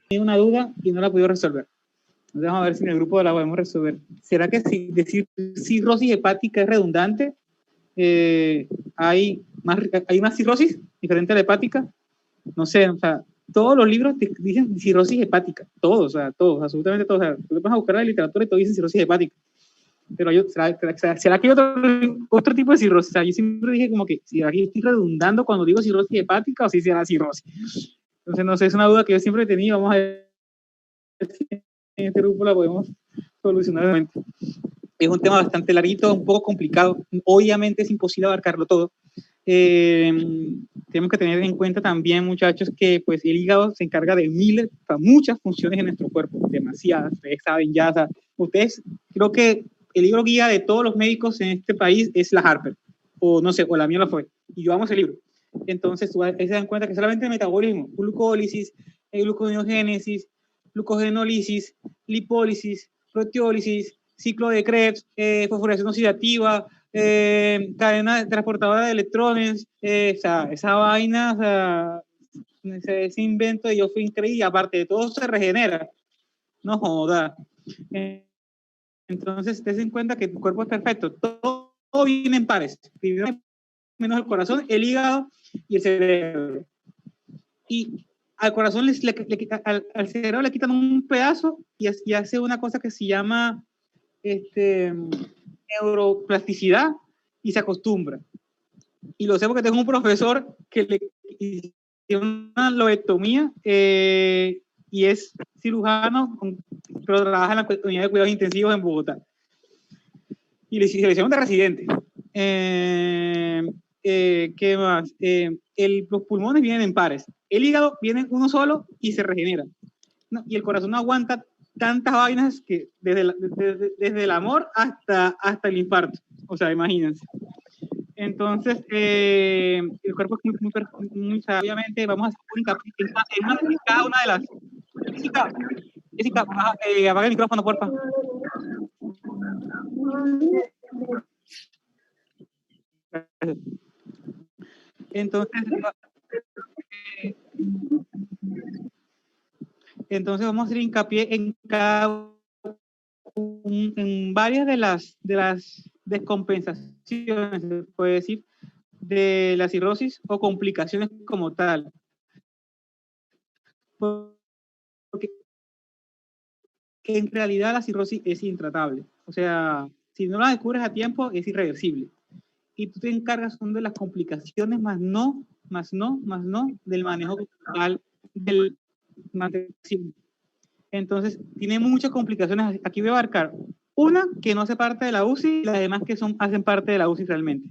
Tengo una duda y no la he podido resolver. Entonces vamos a ver si en el grupo la podemos resolver. ¿Será que si decir cirrosis hepática es redundante? ¿Hay más cirrosis diferente a la hepática? No sé, o sea, todos los libros te dicen cirrosis hepática, todos, o sea, todos, absolutamente todos. O sea, tú te vas a buscar la literatura y todos dicen cirrosis hepática. Pero ¿será que hay otro tipo de cirrosis? O sea, yo siempre dije como que si aquí estoy redundando cuando digo cirrosis hepática o si será cirrosis. Entonces, no sé, es una duda que yo siempre he tenido. Vamos a ver si en este grupo la podemos solucionar. Es un tema bastante larguito, un poco complicado. Obviamente es imposible abarcarlo todo. Tenemos que tener en cuenta también, muchachos, que pues el hígado se encarga de muchas funciones en nuestro cuerpo, demasiadas. Ustedes saben ya, o sea, ustedes, creo que el libro guía de todos los médicos en este país es la Harper, o no sé, o la mía lo fue, y yo amo ese libro. Entonces, se dan cuenta que solamente el metabolismo, glucólisis, gluconeogénesis, glucogenólisis, lipólisis, proteólisis, ciclo de Krebs, fosforilación oxidativa, cadena transportadora de electrones, o sea, esa vaina, o sea, ese invento de yo fui increíble, aparte de todo se regenera, no joda. Entonces, ten en cuenta que tu cuerpo es perfecto, todo viene en pares, menos el corazón, el hígado y el cerebro. Y al corazón, al cerebro le quitan un pedazo y hace una cosa que se llama neuroplasticidad y se acostumbra. Y lo sé porque tengo un profesor que le hicieron una lobotomía y es cirujano, pero trabaja en la unidad de cuidados intensivos en Bogotá. Y le hicieron de residente. ¿Qué más? Los pulmones vienen en pares. El hígado viene uno solo y se regenera. No, y el corazón no aguanta tantas vainas que desde el amor hasta el infarto. O sea, imagínense. Entonces, el cuerpo es muy obviamente, vamos a hacer un hincapié en cada una de las... Jessica, apaga el micrófono, porfa. Entonces vamos a hacer hincapié en varias de las descompensaciones, se puede decir, de la cirrosis o complicaciones como tal. Porque en realidad la cirrosis es intratable. O sea, si no la descubres a tiempo, es irreversible. Y tú te encargas son de las complicaciones, más no del manejo total del mantenimiento. Entonces, tiene muchas complicaciones. Aquí voy a abarcar una que no hace parte de la UCI y las demás que hacen parte de la UCI realmente.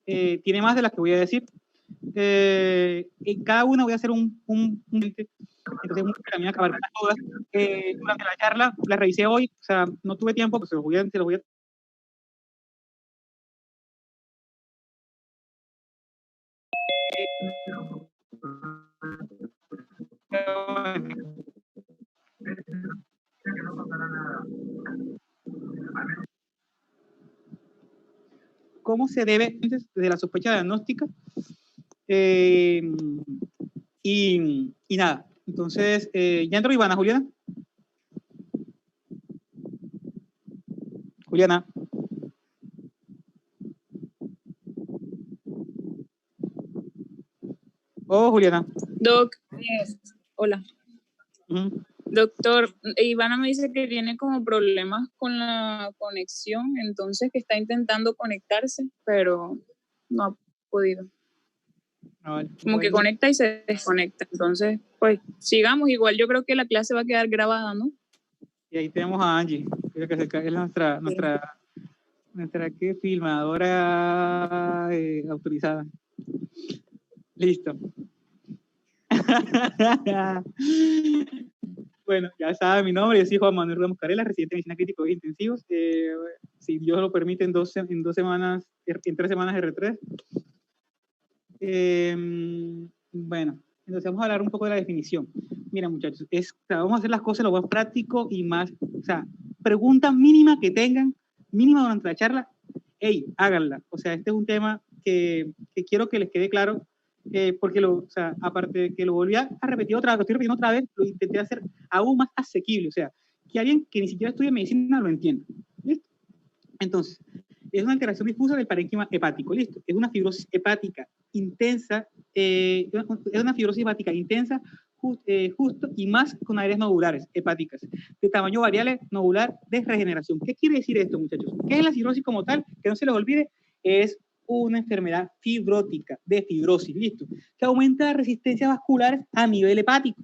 Tiene más de las que voy a decir. En cada una voy a hacer entonces también acabar todas. Durante la charla, la revisé hoy, o sea, no tuve tiempo, pues se los voy a cómo se debe desde la sospecha diagnóstica y nada. Entonces, ¿ya entró Ivana, Juliana? Juliana. Oh, Juliana. Doc, hola. Doctor, Ivana me dice que tiene como problemas con la conexión, entonces que está intentando conectarse, pero no ha podido. Vale, como que conecta y se desconecta. Entonces, pues sigamos. Igual yo creo que la clase va a quedar grabada, ¿no? Y ahí tenemos a Angie, creo que es nuestra ¿qué? Filmadora autorizada. Listo. Bueno, ya sabe mi nombre, yo soy Juan Manuel Ramos Carela, residente de medicina críticos e intensivos. Si Dios lo permite, en 3 semanas R3. Bueno, entonces vamos a hablar un poco de la definición. Mira, muchachos, vamos a hacer las cosas lo más práctico y más, o sea, pregunta mínima que tengan, mínima durante la charla, hey, háganla. O sea, este es un tema que quiero que les quede claro, porque o sea, aparte de que lo volví a repetir otra vez, lo estoy repitiendo otra vez, lo intenté hacer aún más asequible, o sea, que alguien que ni siquiera estudia medicina lo entienda. ¿Listo? Entonces, es una alteración difusa del parénquima hepático, listo. Es una fibrosis hepática intensa, justo y más con áreas nodulares hepáticas, de tamaño variable nodular de regeneración. ¿Qué quiere decir esto, muchachos? ¿Qué es la cirrosis como tal? Que no se les olvide, es una enfermedad fibrótica, de fibrosis, listo, que aumenta la resistencia vascular a nivel hepático.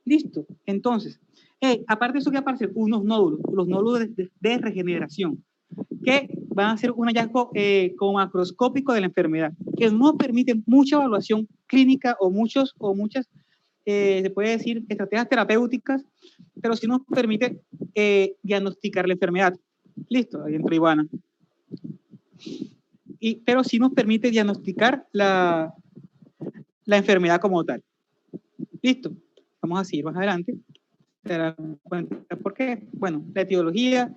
Listo. Entonces, aparte de eso, que aparecen unos nódulos, los nódulos de regeneración, que van a ser un hallazgo como macroscópico de la enfermedad, que no permite mucha evaluación clínica o muchas, se puede decir, estrategias terapéuticas, pero sí nos permite diagnosticar la enfermedad. Listo, ahí entró Ivana. Pero sí nos permite diagnosticar la enfermedad como tal. Listo, vamos a seguir más adelante. ¿Se dan cuenta por qué? Bueno, la etiología,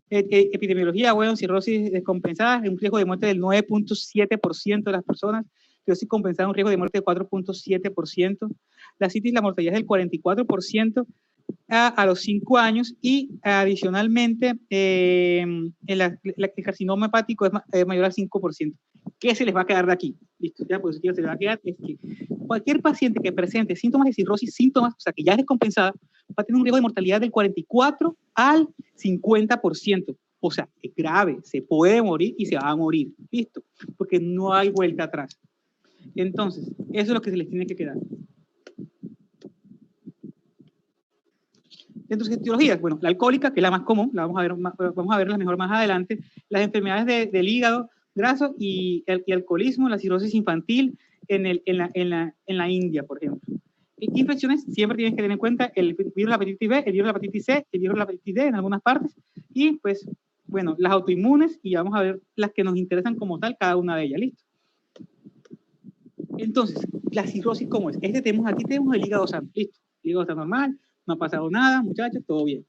epidemiología, bueno, cirrosis descompensada, un riesgo de muerte del 9.7% de las personas, cirrosis compensada, un riesgo de muerte del 4.7%, la citis, la mortalidad es del 44% a los 5 años, y adicionalmente el carcinoma hepático es mayor al 5%. ¿Qué se les va a quedar de aquí? Listo, ya positivo se les va a quedar es que cualquier paciente que presente síntomas de cirrosis, o sea, que ya es descompensada, va a tener un riesgo de mortalidad del 44 al 50%. O sea, es grave, se puede morir y se va a morir. Listo, porque no hay vuelta atrás. Entonces, eso es lo que se les tiene que quedar. Dentro de las etiologías, bueno, la alcohólica, que es la más común, vamos a verla mejor más adelante, las enfermedades del hígado graso y alcoholismo, la cirrosis infantil en la India, por ejemplo. Infecciones siempre tienen que tener en cuenta el virus de la hepatitis B, el virus de la hepatitis C, el virus de la hepatitis D en algunas partes, y pues, bueno, las autoinmunes, y vamos a ver las que nos interesan como tal, cada una de ellas, ¿listo? Entonces, la cirrosis, ¿cómo es? Aquí tenemos el hígado sano, listo, el hígado está normal, no ha pasado nada, muchachos, todo bien.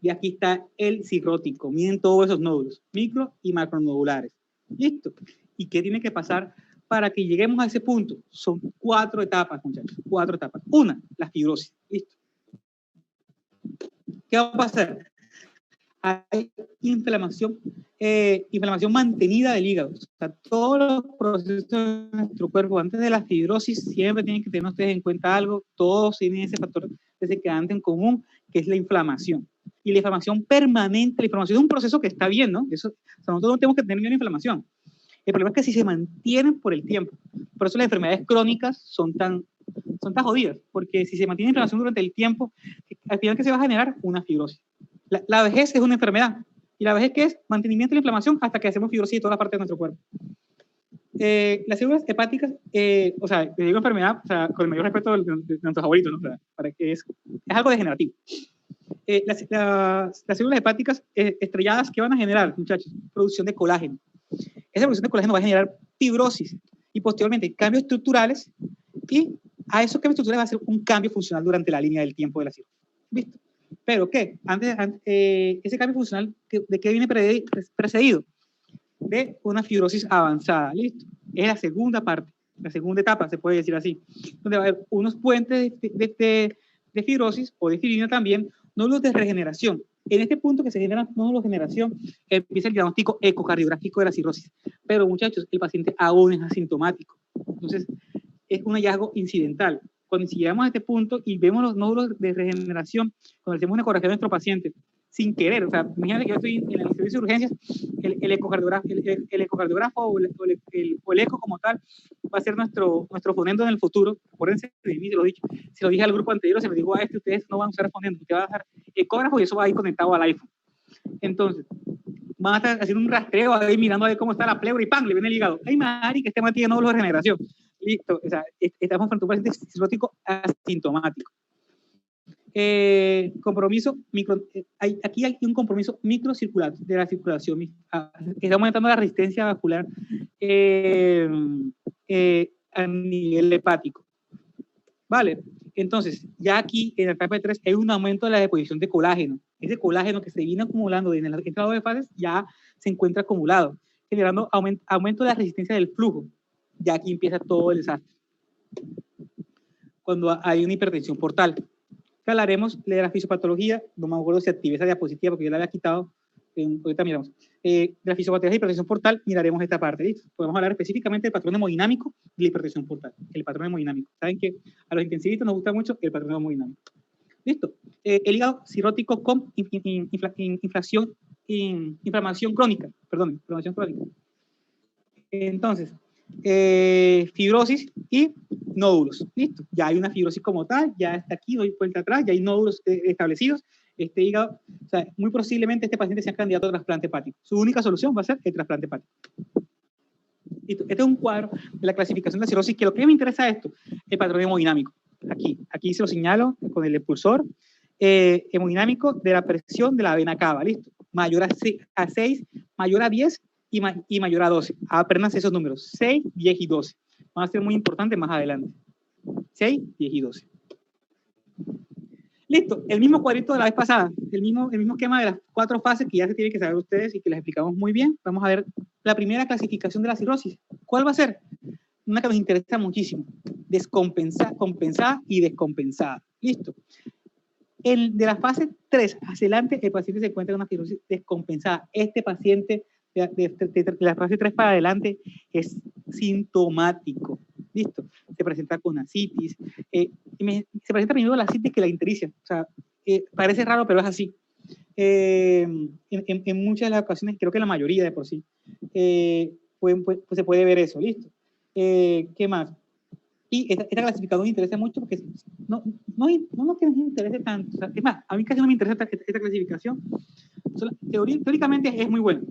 Y aquí está el cirrótico, miren todos esos nódulos, micro y macronodulares, ¿listo? ¿Y qué tiene que pasar para que lleguemos a ese punto? Son 4 etapas, muchachos, 4 etapas. Una, la fibrosis, ¿listo? ¿Qué va a pasar? Hay inflamación mantenida del hígado. O sea, todos los procesos de nuestro cuerpo antes de la fibrosis siempre tienen que tener ustedes en cuenta algo, todos tienen ese factor desencadenante en común, que es la inflamación. Y la inflamación permanente, la inflamación es un proceso que está bien, ¿no? Eso, o sea, nosotros no tenemos que tener ninguna inflamación. El problema es que si se mantienen por el tiempo, por eso las enfermedades crónicas son tan jodidas, porque si se mantiene inflamación durante el tiempo, al final, ¿qué se va a generar? Una fibrosis. La vejez es una enfermedad. ¿Y la vejez qué es? Mantenimiento de la inflamación hasta que hacemos fibrosis de todas las partes de nuestro cuerpo. Las células hepáticas, o sea, le digo enfermedad, o sea, con el mayor respeto de nuestros abuelitos, ¿no? O sea, para que es algo degenerativo. Las células hepáticas estrelladas, ¿qué van a generar, muchachos? Producción de colágeno. Esa producción de colágeno va a generar fibrosis y posteriormente cambios estructurales, y a esos cambios estructurales va a ser un cambio funcional durante la línea del tiempo de la cirrosis. ¿Listo? ¿Pero qué? Ese cambio funcional, ¿de qué viene precedido? De una fibrosis avanzada. ¿Listo? Es la segunda parte, la segunda etapa, se puede decir así, donde va a haber unos puentes de fibrosis o de fibrina también, nódulos de regeneración. En este punto que se generan nódulos de generación, empieza el diagnóstico ecocardiográfico de la cirrosis. Pero, muchachos, el paciente aún es asintomático. Entonces, es un hallazgo incidental. Cuando llegamos a este punto y vemos los nódulos de regeneración, cuando hacemos una ecografía de nuestro paciente, sin querer, o sea, imagínate que yo estoy en el servicio de urgencias, el ecocardiógrafo o el eco como tal va a ser nuestro fonendo en el futuro. Acuérdense de mí, se lo dije al grupo anterior, se lo digo a ustedes no van a usar fonendo, ustedes van a usar ecógrafo y eso va a ir conectado al iPhone. Entonces, van a estar haciendo un rastreo ahí mirando a ver cómo está la pleura y ¡pam! Le viene el hígado. ¡Ay, Mari, que este man tiene nódulos de regeneración! Listo, o sea, estamos frente a un paciente cirrótico asintomático. Aquí hay un compromiso microcircular de la circulación, que está aumentando la resistencia vascular a nivel hepático. ¿Vale? Entonces, ya aquí en la etapa 3 hay un aumento de la deposición de colágeno. Ese colágeno que se viene acumulando en el entrado de fases ya se encuentra acumulado, generando aumento de la resistencia del flujo. Ya aquí empieza todo el desastre. Cuando hay una hipertensión portal. que hablaremos de la fisiopatología, no me acuerdo si activé esa diapositiva porque yo la había quitado, ahorita miramos, de la fisiopatología de hipertensión portal, miraremos esta parte, ¿listo? Podemos hablar específicamente del patrón hemodinámico de la hipertensión portal, el patrón hemodinámico. Saben que a los intensivistas nos gusta mucho el patrón hemodinámico. ¿Listo? El hígado cirrótico con inflamación crónica, perdón, inflamación crónica. Entonces, fibrosis y nódulos. Listo, ya hay una fibrosis como tal, ya está aquí, doy vuelta atrás, ya hay nódulos establecidos. Este hígado, o sea, muy posiblemente este paciente sea candidato a trasplante hepático. Su única solución va a ser el trasplante hepático. Listo. Este es un cuadro de la clasificación de la cirrosis, que lo que me interesa es esto, el patrón hemodinámico. Aquí se lo señalo con el expulsor hemodinámico de la presión de la vena cava. Listo, mayor a 6, mayor a 10 y mayor a 12. Apréndanse esos números, 6, 10 y 12. Van a ser muy importantes más adelante. 6, 10 y 12. Listo, el mismo cuadrito de la vez pasada, el mismo esquema de las 4 fases que ya se tienen que saber ustedes y que les explicamos muy bien. Vamos a ver la primera clasificación de la cirrosis. ¿Cuál va a ser? Una que nos interesa muchísimo, compensada y descompensada. Listo. De la fase 3 hacia adelante, el paciente se encuentra en una cirrosis descompensada. Este paciente de la fase 3 para adelante es sintomático. Listo. Se presenta con ascitis. Se presenta primero la ascitis que la ictericia. O sea, parece raro, pero es así. En muchas de las ocasiones, creo que la mayoría de por sí, pues se puede ver eso. Listo. ¿Qué más? Y esta clasificación me interesa mucho porque no que nos interese tanto. O sea, es más, a mí casi no me interesa esta clasificación. Teóricamente es muy buena,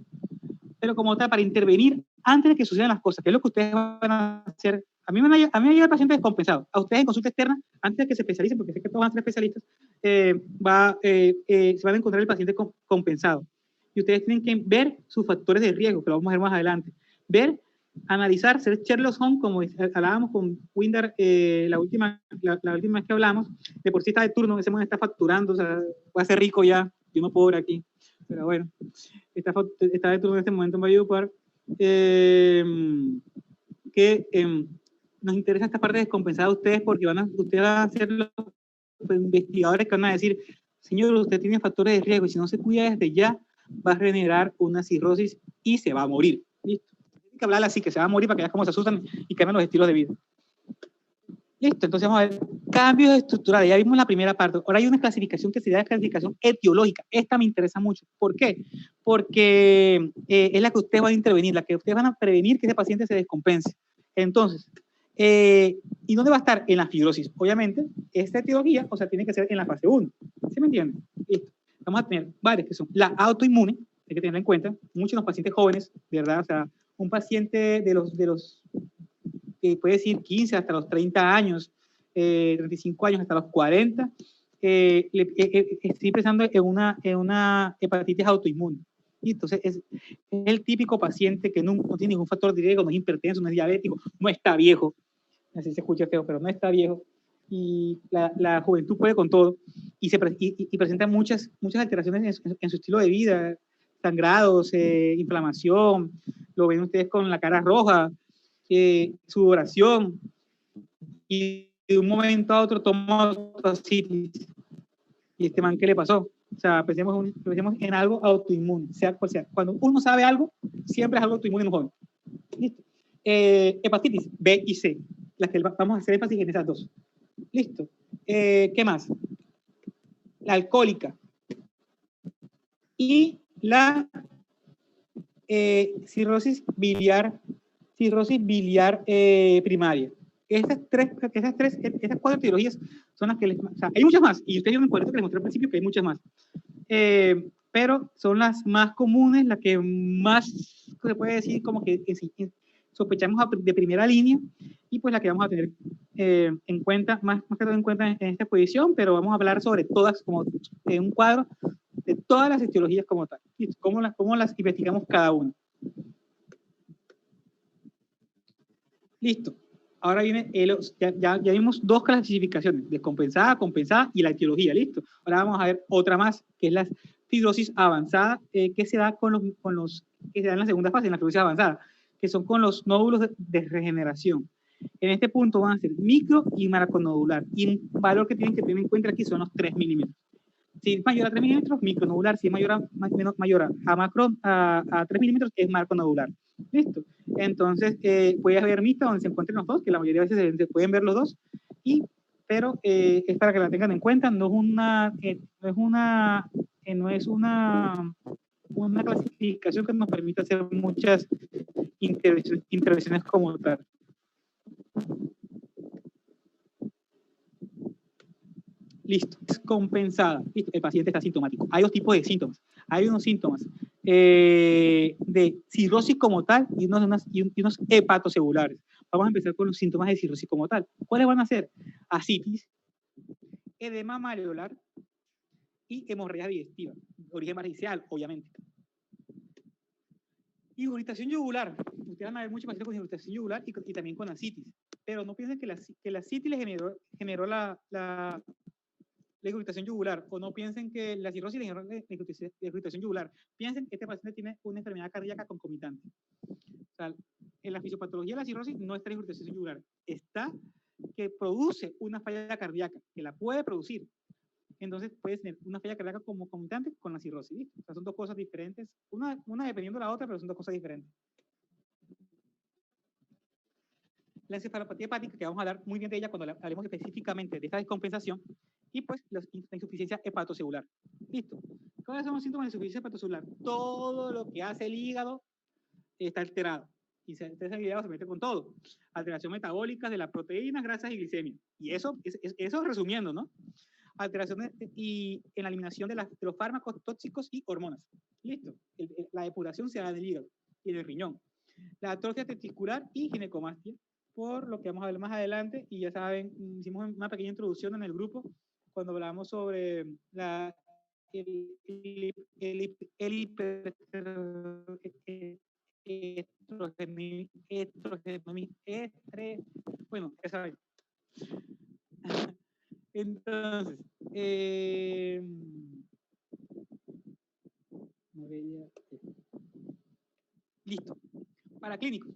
pero como tal, para intervenir antes de que sucedan las cosas, que es lo que ustedes van a hacer. A mí me llega el paciente descompensado. A ustedes en consulta externa, antes de que se especialicen, porque sé que todos van a ser especialistas, se van a encontrar el paciente compensado. Y ustedes tienen que ver sus factores de riesgo, que lo vamos a ver más adelante. Analizar, ser Sherlock Holmes, como hablábamos con Windar la última vez que hablamos. De por sí está de turno, ese momento está facturando, o sea, va a ser rico ya, yo no puedo ver aquí, pero bueno, está de turno en este momento en Valledupar. Nos interesa esta parte descompensada de ustedes, porque ustedes van a ser los investigadores que van a decir, señor, usted tiene factores de riesgo y si no se cuida desde ya, va a generar una cirrosis y se va a morir. ¿Listo? Hay que hablar así, que se va a morir para que veas cómo se asustan y cambian los estilos de vida. Listo, entonces vamos a ver cambios estructurales. Ya vimos la primera parte. Ahora hay una clasificación que se llama clasificación etiológica. Esta me interesa mucho. ¿Por qué? Porque es la que ustedes van a intervenir, la que ustedes van a prevenir que ese paciente se descompense. Entonces, ¿y dónde va a estar? En la fibrosis. Obviamente, esta etiología, o sea, tiene que ser en la fase 1. ¿Sí me entienden? Listo. Vamos a tener varias que son la autoinmune, hay que tenerla en cuenta. Muchos de los pacientes jóvenes, de verdad, o sea, un paciente de los que puede decir 15 hasta los 30 años, 35 años hasta los 40, estoy pensando en una hepatitis autoinmune. Y entonces es el típico paciente que no tiene ningún factor de riesgo, no es hipertenso, no es diabético, no está viejo, así se escucha feo, pero no está viejo, y la juventud puede con todo, y presenta muchas alteraciones en su estilo de vida, sangrados, inflamación, lo ven ustedes con la cara roja, sudoración, y de un momento a otro toma ascitis. ¿Y este man qué le pasó? O sea, pensemos en algo autoinmune, sea cual sea. Cuando uno sabe algo, siempre es algo autoinmune en un joven. ¿Listo? Hepatitis B y C, las que vamos a hacer énfasis en esas dos. ¿Listo? ¿Qué más? La alcohólica y la cirrosis biliar primaria. Estas 4 etiologías son las que o sea, hay muchas más, y ustedes vieron en el cuadrito que les mostré al principio que hay muchas más, pero son las más comunes, las que más se puede decir como que sospechamos de primera línea, y pues la que vamos a tener en cuenta, más que todo en cuenta en esta exposición, pero vamos a hablar sobre todas, como en un cuadro, de todas las etiologías como tal, y cómo las investigamos cada una. Listo. Ahora viene, ya vimos 2 clasificaciones, descompensada, compensada y la etiología, listo. Ahora vamos a ver otra más, que es la fibrosis avanzada, que se da que se da en la segunda fase, en la fibrosis avanzada, que son con los nódulos de regeneración. En este punto van a ser micro y macronodular. Y un valor que tienen que tener en cuenta aquí son los 3 milímetros. Si es mayor a 3 milímetros, micronodular. Si es mayor a 3 milímetros, es macronodular. ¿Listo? Entonces, puede haber mixta donde se encuentren los dos, que la mayoría de veces se pueden ver los dos, pero es para que la tengan en cuenta. No es una clasificación que nos permita hacer muchas intervenciones como tal. Listo, es compensada. Listo, el paciente está sintomático. Hay dos tipos de síntomas. Hay unos síntomas de cirrosis como tal y unos hepatocelulares. Vamos a empezar con los síntomas de cirrosis como tal. ¿Cuáles van a ser? Ascitis, edema mareolar y hemorragia digestiva. Origen variceal, obviamente. Irritación yugular. Ustedes van a ver muchos pacientes con irritación yugular y también con ascitis. Pero no piensen que la ascitis le generó la irritación yugular, o no piensen que la cirrosis le generó la irritación yugular. Piensen que este paciente tiene una enfermedad cardíaca concomitante. O sea, en la fisiopatología de la cirrosis no está la irritación yugular, está que produce una falla cardíaca, que la puede producir. Entonces puedes tener una falla cardíaca como concomitante con la cirrosis. O sea, son dos cosas diferentes, una dependiendo de la otra, pero son dos cosas diferentes. La encefalopatía hepática, que vamos a hablar muy bien de ella cuando hablemos específicamente de esta descompensación, y pues la insuficiencia hepatocelular. Listo. ¿Cuáles son los síntomas de insuficiencia hepatocelular? Todo lo que hace el hígado está alterado. Y ese hígado se mete con todo. Alteración metabólica de las proteínas, grasas y glicemia. Y eso resumiendo, ¿no? Alteraciones y en la eliminación de los fármacos tóxicos y hormonas. Listo. La depuración se da en el hígado y en el riñón. La atrofia testicular y ginecomastia, por lo que vamos a ver más adelante, y ya saben, hicimos una pequeña introducción en el grupo cuando hablamos sobre bueno, ya saben. Entonces, listo. Para clínicos,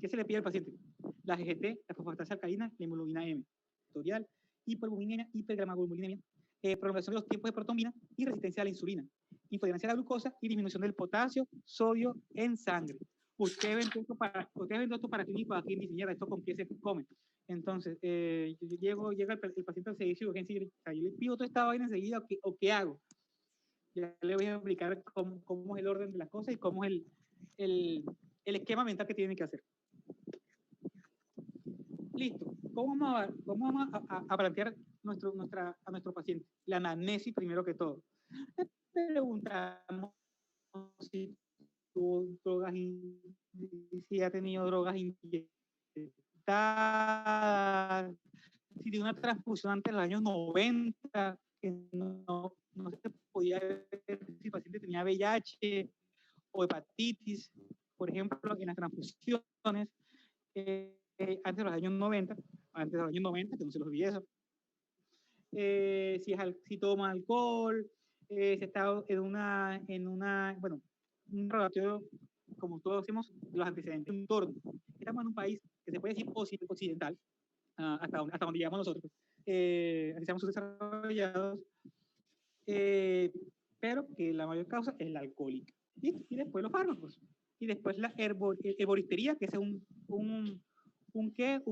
¿qué se le pide al paciente? La GGT, la fosfatasa alcalina, la hemoglobina M, tutorial, hipoalbuminemia, hipergamaglobulinemia, prolongación de los tiempos de protonina y resistencia a la insulina, intolerancia a la glucosa y disminución del potasio, sodio en sangre. Ustedes ven esto para clínicos aquí en diseñar esto con qué se come. Entonces, llega el paciente al servicio de urgencia y yo le pido toda esta vaina enseguida o qué hago. Ya le voy a explicar cómo es el orden de las cosas y cómo es el esquema mental que tienen que hacer. Listo. ¿Cómo vamos a plantear a nuestro paciente? La anamnesis primero que todo. Le preguntamos si tuvo drogas, si ha tenido drogas inyectadas, si tiene una transfusión antes de los años 90, que no se podía ver si el paciente tenía VIH o hepatitis, por ejemplo, en las transfusiones, antes de los años 90, que no se los olvide eso. Si toma alcohol, si está bueno, un relatorio, como todos decimos, los antecedentes de un entorno. Estamos en un país que se puede decir occidental, hasta donde llegamos nosotros, así estamos subdesarrollados, pero que la mayor causa es la alcohólica. Y después los fármacos. Y después la herboristería, que es un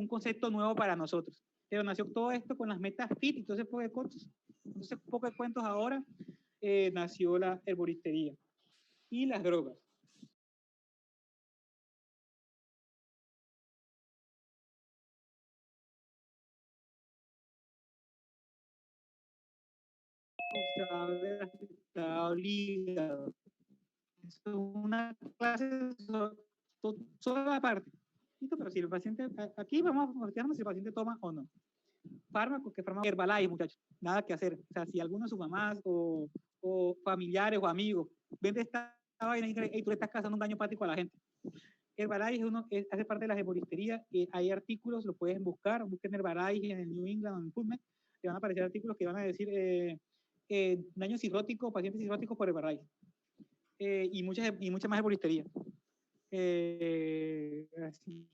concepto nuevo para nosotros. Pero nació todo esto con las metas FIT, entonces poco de cuentos ahora, nació la herboristería y las drogas. Es una clase sola aparte. Pero si el paciente, aquí vamos a fijarnos si el paciente toma o no. Fármacos, que fármacos Herbalife, muchachos, nada que hacer. O sea, si alguno de sus mamás o familiares o amigos ven esta vaina y tú le estás causando un daño hepático a la gente. Herbalife hace parte de la herboristería, hay artículos, lo pueden busquen Herbalife en el New England o en PubMed, le van a aparecer artículos que van a decir daño cirrótico, pacientes cirróticos por Herbalife. Y mucha más herboristería. Así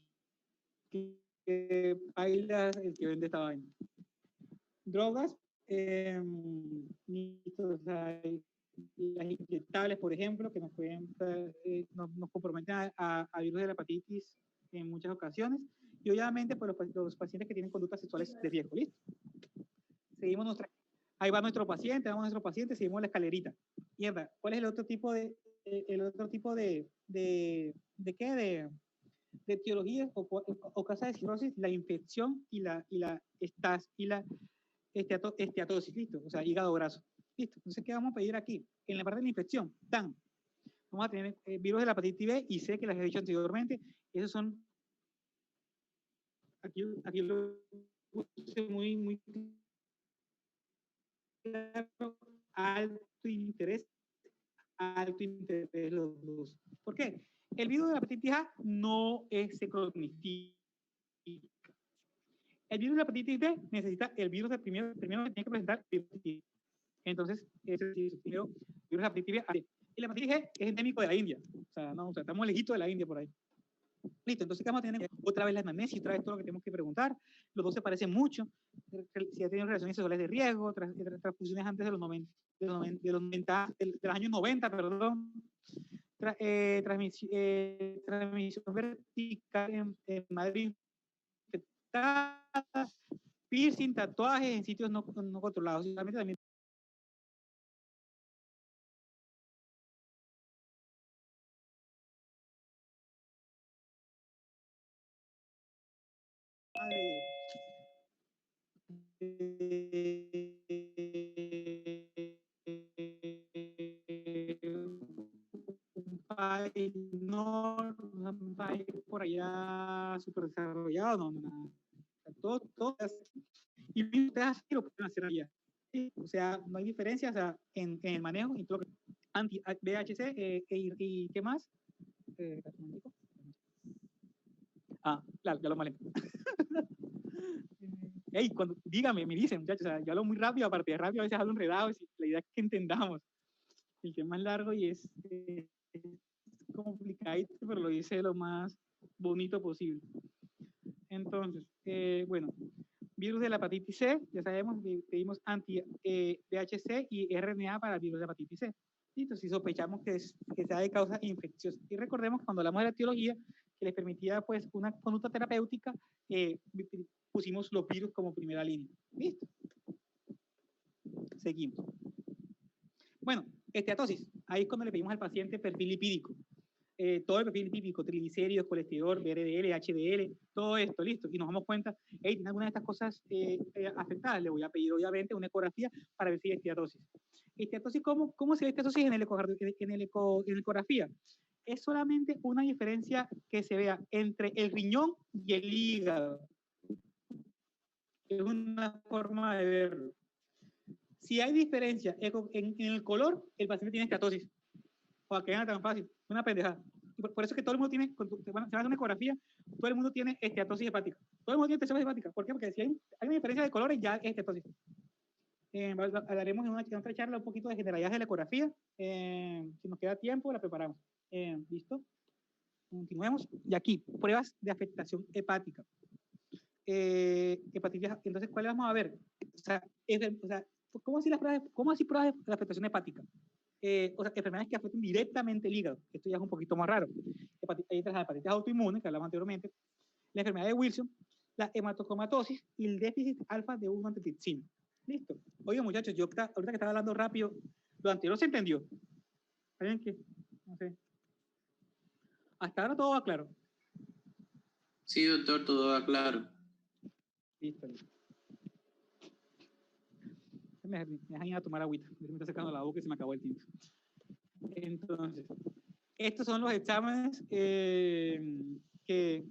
que bailas el que vende esta vaina. Drogas, las inyectables, por ejemplo, que nos pueden nos comprometen a virus de la hepatitis en muchas ocasiones, y obviamente pues, los pacientes que tienen conductas sexuales de riesgo. ¿Listo? Seguimos ahí va nuestro paciente, seguimos la escalerita. Mierda, ¿cuál es el otro tipo de etiologías o causas de cirrosis? La infección y la esteatosis, listo, o sea, hígado graso. Listo, entonces, ¿qué vamos a pedir aquí? En la parte de la infección, vamos a tener virus de la hepatitis B y C, que les he dicho anteriormente. Esos son, aquí lo puse muy claro, alto interés los dos. ¿Por qué? El virus de la hepatitis A no se cronifica. El virus de la hepatitis B necesita el virus primero que tiene que presentar. Entonces, ese es el primero, virus de la hepatitis B. Y la hepatitis G es endémico de la India. O sea, estamos lejitos de la India por ahí. Listo, entonces, ¿qué vamos a tener? Otra vez la anamnesis, otra vez todo lo que tenemos que preguntar. Los dos se parecen mucho. Si ha tenido relaciones sexuales de riesgo, transfusiones antes de los 90, de los años 90, perdón. Transmisión vertical en Madrid, piercing, tatuajes en sitios no controlados. También un país por allá súper desarrollado, no. Todo y ustedes así lo pueden hacer allá. ¿Sí? O sea, no hay diferencia, o sea, en el manejo y todo lo que anti-VHC y ¿qué más? Claro, ya lo malé. Ey, dígame, me dicen, muchachos, o sea, yo hablo muy rápido, aparte de rápido, a veces hablo enredado, y la idea es que entendamos. El tema es largo y es complicadito, pero lo hice lo más bonito posible. Entonces, bueno, virus de la hepatitis C, ya sabemos, pedimos anti-VHC y RNA para el virus de la hepatitis C. Listo, si sospechamos que sea de causa infecciosa. Y recordemos que cuando hablamos de la etiología, que les permitía pues una conducta terapéutica, pusimos los virus como primera línea. Listo. Seguimos. Bueno, esteatosis. Ahí es cuando le pedimos al paciente perfil lipídico. Todo el perfil lipídico, triglicéridos, colesterol, VRDL, HDL, todo esto, listo. Y nos damos cuenta, hey, ¿tiene alguna de estas cosas afectadas? Le voy a pedir, obviamente, una ecografía para ver si hay esteatosis. ¿Esteatosis cómo se ve esteatosis en la ecografía? Es solamente una diferencia que se vea entre el riñón y el hígado. Es una forma de verlo. Si hay diferencia en el color, el paciente tiene esteatosis. O que no tan fácil, una pendejada. Y por eso es que todo el mundo tiene, cuando se va a hacer una ecografía, todo el mundo tiene esteatosis hepática. Todo el mundo tiene esteatosis hepática. ¿Por qué? Porque si hay una diferencia de colores, ya es esteatosis. Hablaremos en otra charla un poquito de generalidades de la ecografía. Si nos queda tiempo, la preparamos. ¿Listo? Continuemos. Y aquí, pruebas de afectación hepática. Hepatitis, entonces, ¿cuáles vamos a ver? O sea, ¿cómo así pruebas de afectación hepática? O sea, enfermedades que afectan directamente el hígado. Esto ya es un poquito más raro. Hay las hepatitis autoinmunes, que hablamos anteriormente, la enfermedad de Wilson, la hematocromatosis y el déficit alfa de 1 antitripsina. Listo. Oigan, muchachos, yo ahorita que estaba hablando rápido, lo anterior se entendió. ¿Saben qué? No sé. Hasta ahora todo va claro. Sí, doctor, todo va claro. Listo. Me dejan ir a tomar agüita. Me está sacando la boca y se me acabó el tiempo. Entonces, estos son los exámenes que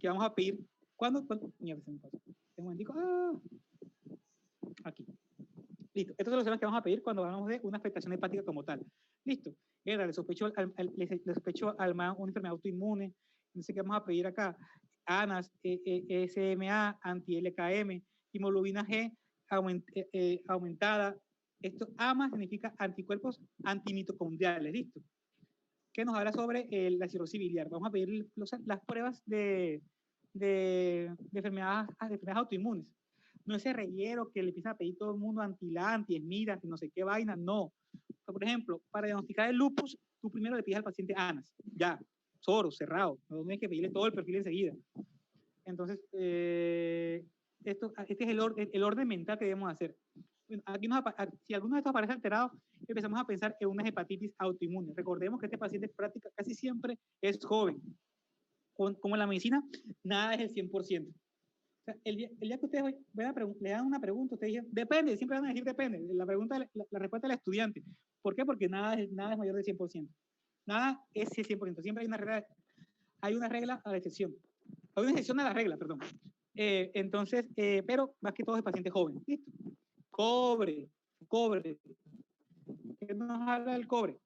vamos a pedir. ¿Cuándo? Mierda, se me pasó. Un momentico. Aquí. Listo. Estos son los exámenes que vamos a pedir cuando hablamos de una afectación hepática como tal. Listo. Le sospecho al man una enfermedad autoinmune. Entonces, ¿qué vamos a pedir acá? ANAS, SMA, anti-LKM, hemoglobina G aumentada. Esto AMA significa anticuerpos antimitocondriales. Listo. Que nos habla sobre la cirrosis biliar. Vamos a pedir las pruebas de de enfermedades autoinmunes. No ese reguero que le empieza a pedir todo el mundo anti, esmiras, no sé qué vaina, no. O sea, por ejemplo, para diagnosticar el lupus, tú primero le pides al paciente ANAS, ya, soro, cerrado, no tienes que pedirle todo el perfil enseguida. Entonces, este es el orden mental que debemos hacer. Aquí si alguno de estos aparece alterado, empezamos a pensar en una hepatitis autoinmune. Recordemos que este paciente casi siempre es joven. Como en la medicina, nada es el 100%. O sea, el día que ustedes le dan una pregunta, ustedes dicen, depende, siempre van a decir depende. La respuesta del estudiante. ¿Por qué? Porque nada es mayor del 100%. Nada es el 100%. Siempre hay una regla a la excepción. Hay una excepción a la regla, perdón. Entonces, pero más que todo es paciente joven. ¿Listo? Cobre. ¿Qué nos habla del cobre?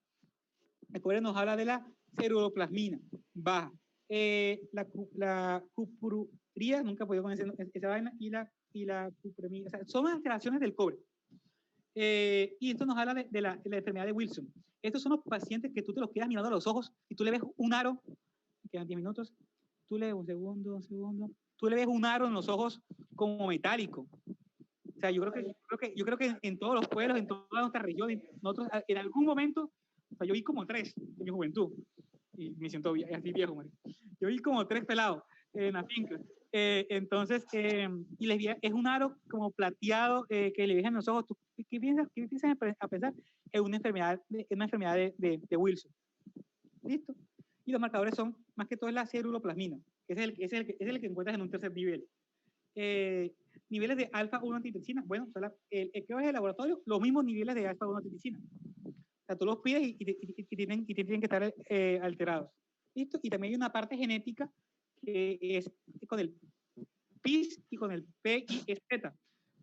El cobre nos habla de la ceruloplasmina baja. La cupururía, nunca he podido con esa vaina, y la cupremina. O sea, son alteraciones del cobre. Y esto nos habla de la enfermedad de Wilson. Estos son los pacientes que tú te los quedas mirando a los ojos y tú le ves un aro, quedan 10 minutos, tú le ves un segundo, tú le ves un aro en los ojos como metálico. O sea, yo creo que en todos los pueblos, en todas nuestras regiones, nosotros en algún momento, o sea, yo vi como 3 en mi juventud, y me siento así viejo, marico. Yo vi como 3 pelados en la finca. Entonces, y les vi, es un aro como plateado que le ves en los ojos. ¿Qué piensas a pensar? Es una enfermedad de Wilson. ¿Listo? Y los marcadores son, más que todo, la ceruloplasmina, que es el que encuentras en un tercer nivel. Niveles de alfa-1 antitensina, bueno, o sea, el que es el laboratorio, los mismos niveles de alfa-1 antitensina. O sea, tú los pides y tienen que estar alterados. ¿Listo? Y también hay una parte genética que es con el PIS y con el PIZ, que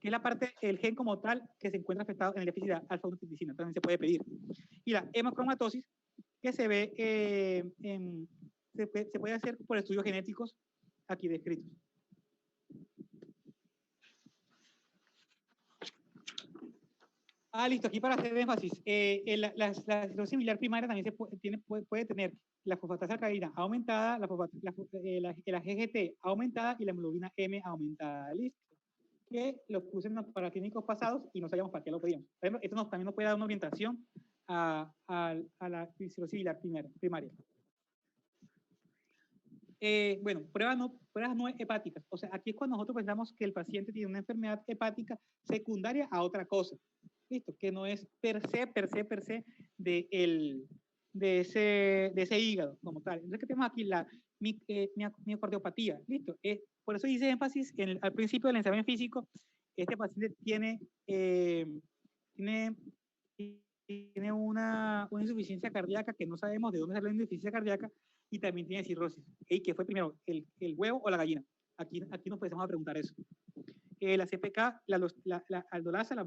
es la parte, el gen como tal, que se encuentra afectado en el déficit de alfa-1 antitensina. También se puede pedir. Y la hemocromatosis, que se ve, se puede hacer por estudios genéticos aquí descritos. Listo, aquí para hacer énfasis, la cirrosis biliar primaria también puede tener la fosfatasa aumentada, la GGT aumentada y la hemoglobina M aumentada. Listo. Que lo puse en los paraclínicos pasados y no sabíamos para qué lo pedíamos. Esto también nos puede dar una orientación a la cirrosis biliar primaria. Bueno, pruebas no hepáticas. O sea, aquí es cuando nosotros pensamos que el paciente tiene una enfermedad hepática secundaria a otra cosa. Listo, que no es per se de ese hígado como tal. Entonces, ¿qué tenemos aquí? La miocardiopatía. Listo. Por eso hice énfasis al principio del examen físico. Este paciente tiene una insuficiencia cardíaca que no sabemos de dónde sale la insuficiencia cardíaca y también tiene cirrosis. ¿Qué fue primero, el huevo o la gallina? Aquí nos empezamos a preguntar eso. La CPK, la aldolasa, la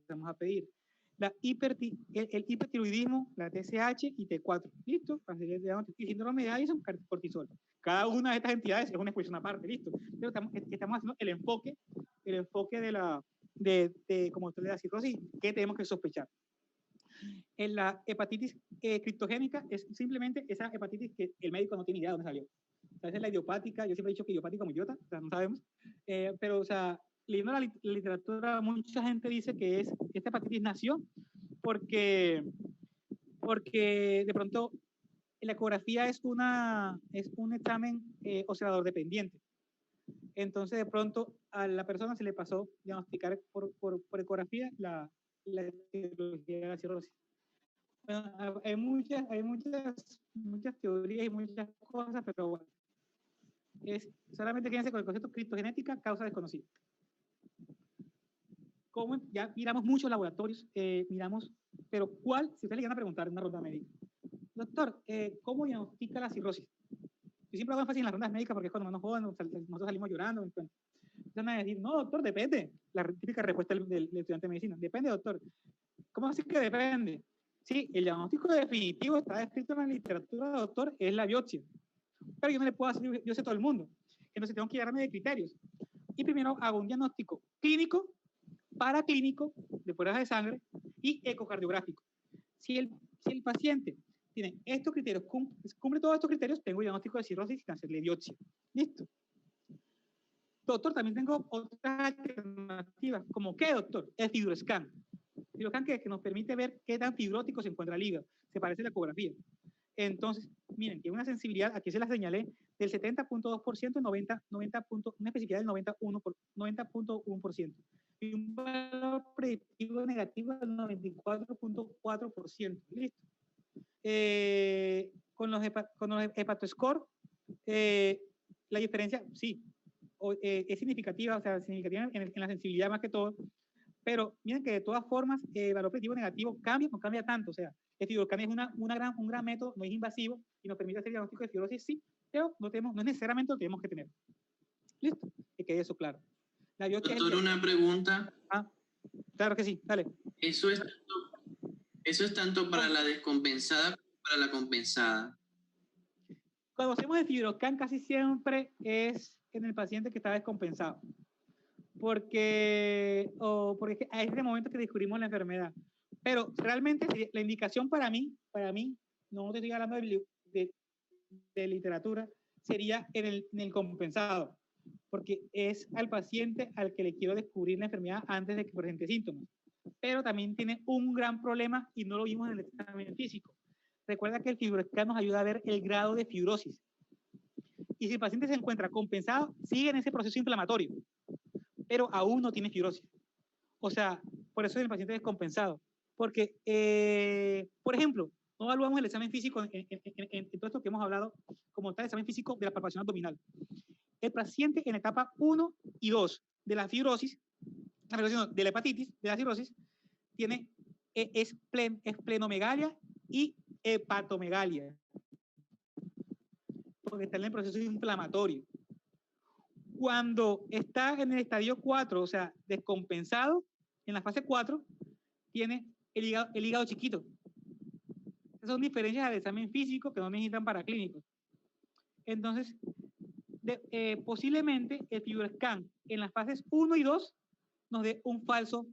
vamos a pedir. El hipertiroidismo, la TSH y T4. ¿Listo? Y síndrome de Addison, cortisol. Cada una de estas entidades es una exposición aparte. ¿Listo? Pero estamos haciendo el enfoque como usted de la cirrosis, que tenemos que sospechar. En la hepatitis criptogénica es simplemente esa hepatitis que el médico no tiene idea de dónde salió. O sea, esa es la idiopática. Yo siempre he dicho que idiopática como idiota, o sea, no sabemos. Pero, o sea, leyendo la literatura, mucha gente dice que esta hepatitis nació porque de pronto la ecografía es un examen observador dependiente. Entonces, de pronto, a la persona se le pasó diagnosticar por ecografía la etiología de la cirrosis. Bueno, hay muchas teorías y muchas cosas, pero bueno, solamente quédense con el concepto criptogenética, causa desconocida. Como ya miramos muchos laboratorios, pero ¿cuál? Si ustedes le llegan a preguntar en una ronda médica, doctor, ¿cómo diagnostica la cirrosis? Yo siempre hago énfasis en las rondas médicas porque es cuando nos joden, nosotros salimos llorando. Entonces van a decir, no, doctor, depende. La típica respuesta del estudiante de medicina, depende, doctor. ¿Cómo así que depende? Sí, el diagnóstico definitivo está descrito en la literatura, doctor, es la biopsia. Pero yo no le puedo hacer biopsia a todo el mundo. Entonces tengo que llevarme de criterios. Y primero hago un diagnóstico clínico, paraclínico, de pruebas de sangre y ecocardiográfico. Si el paciente tiene estos criterios, cumple todos estos criterios, tengo el diagnóstico de cirrosis sin hacerle biopsia. Listo. Doctor, también tengo otras alternativas. ¿Cómo qué, doctor? El FibroScan. FibroScan que nos permite ver qué tan fibrótico se encuentra el hígado. Se parece a la ecografía. Entonces, miren, tiene una sensibilidad, aquí se la señalé, del 70.2%, 90 una especificidad del 90.1% y un valor predictivo negativo del 94.4%. Listo. Con los hepatoscore, la diferencia, sí, es significativa, o sea, significativa en la sensibilidad más que todo, pero miren que de todas formas, el valor predictivo negativo cambia, no cambia tanto, o sea, el FibroScan es un gran método, no es invasivo y nos permite hacer diagnóstico de fibrosis, sí, pero no es necesariamente lo tenemos que tener. Listo, que quede eso claro. La biopsia Doctor, una pregunta. Claro que sí, dale. Eso es tanto para la descompensada como para la compensada. Cuando hacemos el FibroScan casi siempre es en el paciente que está descompensado, porque es el momento que descubrimos la enfermedad. Pero realmente la indicación para mí, no te estoy hablando de literatura, sería en el compensado, porque es al paciente al que le quiero descubrir la enfermedad antes de que presente síntomas. Pero también tiene un gran problema y no lo vimos en el examen físico. Recuerda que el FibroScan nos ayuda a ver el grado de fibrosis. Y si el paciente se encuentra compensado, sigue en ese proceso inflamatorio, pero aún no tiene fibrosis. O sea, por eso es el paciente descompensado. Porque, por ejemplo, no evaluamos el examen físico en todo esto que hemos hablado, como tal, el examen físico de la palpación abdominal. El paciente en etapa 1 y 2 de la fibrosis, de la hepatitis, de la cirrosis, es plenomegalia y hepatomegalia, porque está en el proceso inflamatorio. Cuando está en el estadio 4, o sea, descompensado, en la fase 4, tiene el hígado chiquito. Esas son diferencias al examen físico que no necesitan paraclínicos. Entonces, posiblemente el FibroScan en las fases 1 y 2 nos dé un falso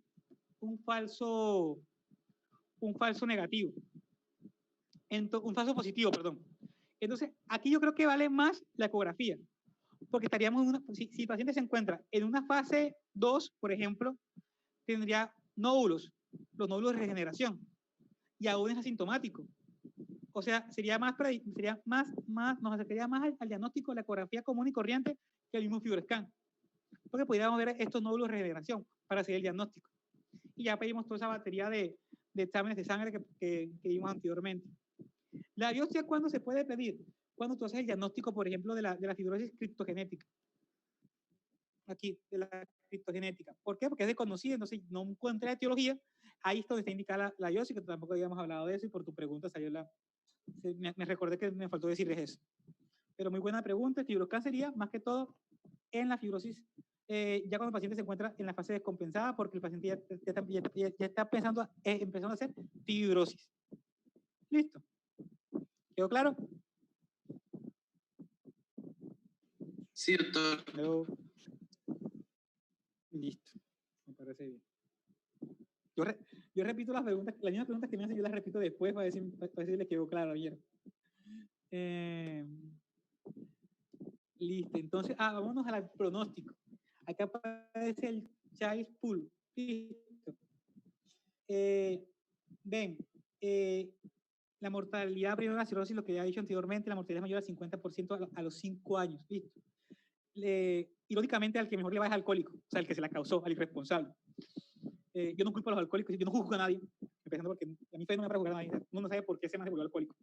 negativo. Un falso positivo, perdón. Entonces, aquí yo creo que vale más la ecografía, porque estaríamos si el paciente se encuentra en una fase 2, por ejemplo, tendría nódulos, los nódulos de regeneración, y aún es asintomático. O sea, nos acercaría más al diagnóstico de la ecografía común y corriente que el mismo FibroScan, porque podríamos ver estos nódulos de regeneración para hacer el diagnóstico. Y ya pedimos toda esa batería de exámenes de sangre que vimos anteriormente. La biopsia, ¿cuándo se puede pedir? Cuando tú haces el diagnóstico, por ejemplo, de la fibrosis criptogenética. Aquí, de la criptogenética. ¿Por qué? Porque es desconocida, entonces no encontré la etiología. Ahí es donde está indicada la biopsia, que tampoco habíamos hablado de eso, y por tu pregunta salió me recordé que me faltó decirles eso. Pero muy buena pregunta. El FibroScan sería más que todo en la fibrosis, ya cuando el paciente se encuentra en la fase descompensada, porque el paciente ya está empezando a hacer fibrosis. ¿Listo? ¿Quedó claro? Sí, doctor. Listo. Me parece bien. Yo repito las mismas preguntas que me hacen, yo las repito después para decirles que quedó claro ayer. Listo. Entonces, vámonos al pronóstico. Acá aparece el Child's Pool. Listo. Ven, la mortalidad primero de la cirrosis, lo que ya he dicho anteriormente, la mortalidad es mayor al 50% a los 5 años. Listo. Irónicamente, al que mejor le va es alcohólico, o sea, el que se la causó, al irresponsable. Yo no culpo a los alcohólicos, yo no juzgo a nadie, empezando porque a mí no me para juzgar a nadie, uno no sabe por qué se volvió alcohólico.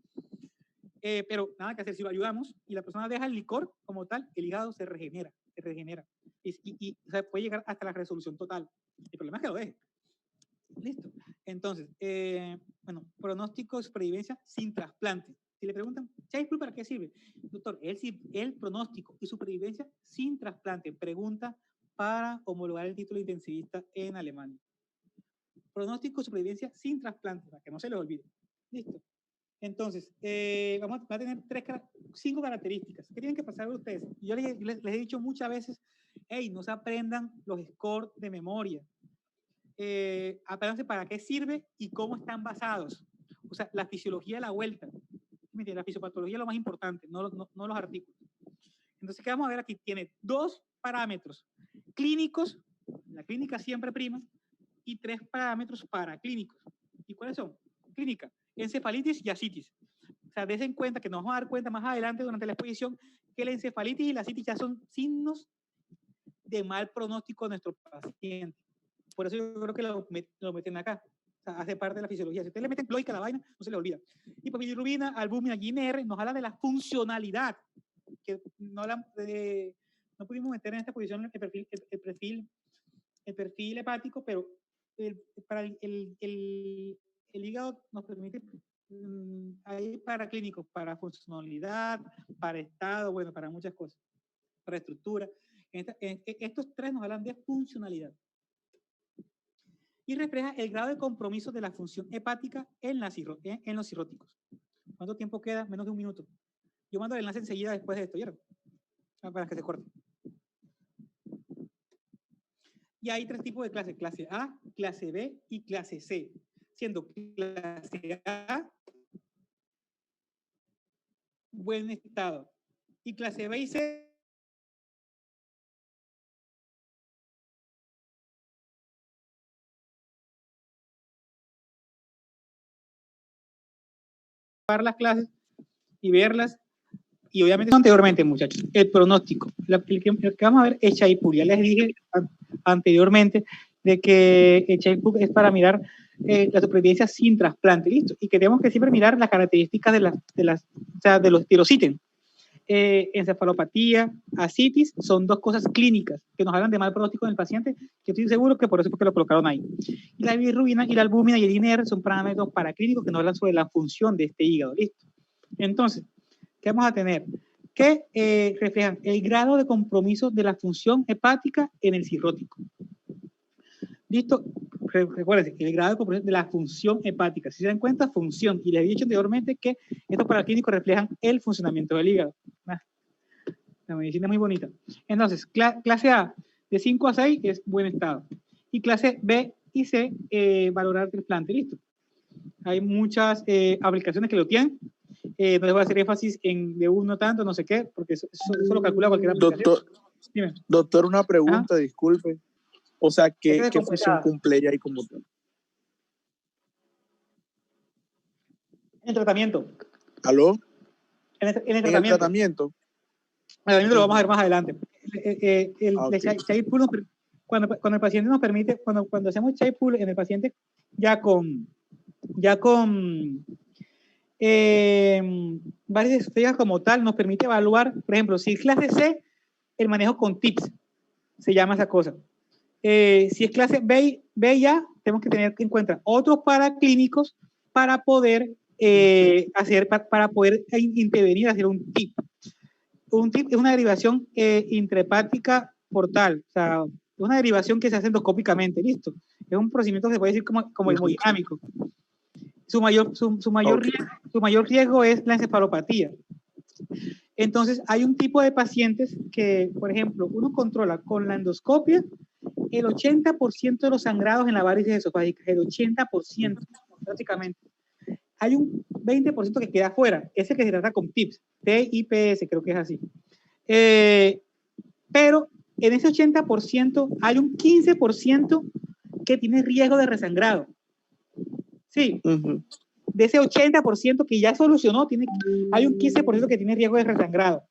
Pero nada que hacer, si lo ayudamos y la persona deja el licor como tal, el hígado se regenera. Y o sea, puede llegar hasta la resolución total. El problema es que lo deje. Listo. Entonces, bueno, pronóstico de supervivencia sin trasplante. Si le preguntan, ¿Child's ¿para qué sirve? Doctor, el pronóstico y supervivencia sin trasplante. Pregunta para homologar el título de intensivista en Alemania. Pronóstico de supervivencia sin trasplante, para que no se les olvide. Listo. Entonces, va a tener 5 características. ¿Qué tienen que pasar ustedes? Yo les he dicho muchas veces, hey, no se aprendan los scores de memoria. Apréndanse para qué sirve y cómo están basados. O sea, la fisiología de la vuelta. La fisiopatología es lo más importante, no los artículos. Entonces, ¿qué vamos a ver aquí? Tiene dos parámetros clínicos, la clínica siempre prima, y tres parámetros paraclínicos. ¿Y cuáles son? Clínica, encefalitis y asitis. O sea, des en cuenta que nos vamos a dar cuenta más adelante durante la exposición que la encefalitis y la asitis ya son signos de mal pronóstico de nuestro paciente. Por eso yo creo que lo meten acá. O sea, hace parte de la fisiología. Si ustedes le meten cloica a la vaina, no se le olvida. Y pues bilirrubina, albúmina, GNR nos habla de la funcionalidad, que no pudimos meter en esta posición el perfil hepático, pero para el hígado nos permite hay para clínicos, para funcionalidad, para estado, bueno, para muchas cosas, para estructura. Estos tres nos hablan de funcionalidad. Y refleja el grado de compromiso de la función hepática en los cirróticos. ¿Cuánto tiempo queda? Menos de un minuto. Yo mando el enlace enseguida después de esto, ¿vieron? Para que se corte. Y hay tres tipos de clases: clase A, clase B y clase C. Siendo clase A buen estado y clase B y C las clases y verlas. Y obviamente anteriormente, muchachos, el pronóstico. El que vamos a ver es Chaipur. Ya les dije anteriormente de que el Chaipur es para mirar la supervivencia sin trasplante, listo. Y que tenemos que siempre mirar las características de los tirocítenos. Encefalopatía, asitis, son dos cosas clínicas que nos hablan de mal pronóstico en el paciente, que estoy seguro que por eso es porque lo colocaron ahí. Y la bilirrubina y la albúmina y el INR son parámetros paraclínicos que nos hablan sobre la función de este hígado, listo. Entonces, ¿qué vamos a tener? Que reflejan el grado de compromiso de la función hepática en el cirrótico. ¿Listo? Recuérdense, el grado de compromiso de la función hepática. Si se dan cuenta, función. Y les he dicho anteriormente que estos paraclínicos reflejan el funcionamiento del hígado. La medicina es muy bonita. Entonces, clase A, de 5 a 6 es buen estado. Y clase B y C, valorar trasplante. Listo. Hay muchas aplicaciones que lo tienen. No les voy a hacer énfasis en de uno tanto, no sé qué, porque eso lo calcula cualquier aplicación. Doctor, una pregunta, disculpe. O sea, ¿qué función cumple ella ahí como tal? El tratamiento. ¿Aló? En el tratamiento. El tratamiento lo vamos a ver más adelante. Chaipur, cuando el paciente nos permite, cuando hacemos Chaipur en el paciente ya con varias estrategias como tal, nos permite evaluar, por ejemplo, si es clase C, el manejo con TIPS, se llama esa cosa. Si es clase B ya, tenemos que tener en cuenta otros paraclínicos para poder para poder intervenir, hacer un TIP. Un TIP es una derivación intrahepática portal, o sea, es una derivación que se hace endoscópicamente, listo. Es un procedimiento que se puede decir como hemodinámico. Su mayor riesgo es la encefalopatía. Entonces, hay un tipo de pacientes que, por ejemplo, uno controla con la endoscopia el 80% de los sangrados en la varices esofágicas, el 80% prácticamente. Hay un 20% que queda afuera, ese que se trata con TIPS, TIPS, creo que es así. Pero en ese 80% hay un 15% que tiene riesgo de resangrado. Sí. De ese 80% que ya solucionó, hay un 15% que tiene riesgo de resangrado.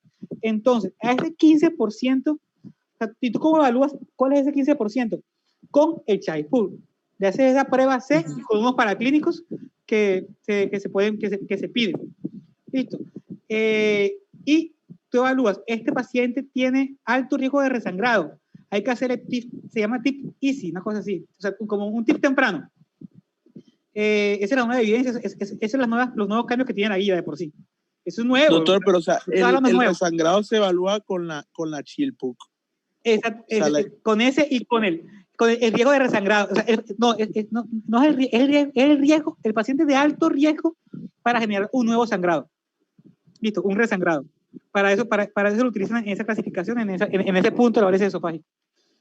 Entonces, a ese 15%, ¿y tú cómo evalúas cuál es ese 15%? Con el Chaipur. Le haces esa prueba C con unos paraclínicos que se piden. Listo. Y tú evalúas, este paciente tiene alto riesgo de resangrado. Hay que hacer el TIP, se llama TIP easy, una cosa así. O sea, como un TIP temprano. Esa es la nueva evidencia, esos son los nuevos cambios que tiene la guía de por sí. Eso es nuevo. Doctor, pero o sea, el resangrado se evalúa con la Chilpuc. Exacto, con ese y con el riesgo de resangrado. O sea, no es el riesgo, el paciente de alto riesgo para generar un nuevo sangrado. Listo, un resangrado. Para eso lo utilizan en esa clasificación, en ese punto de la varices esofágica.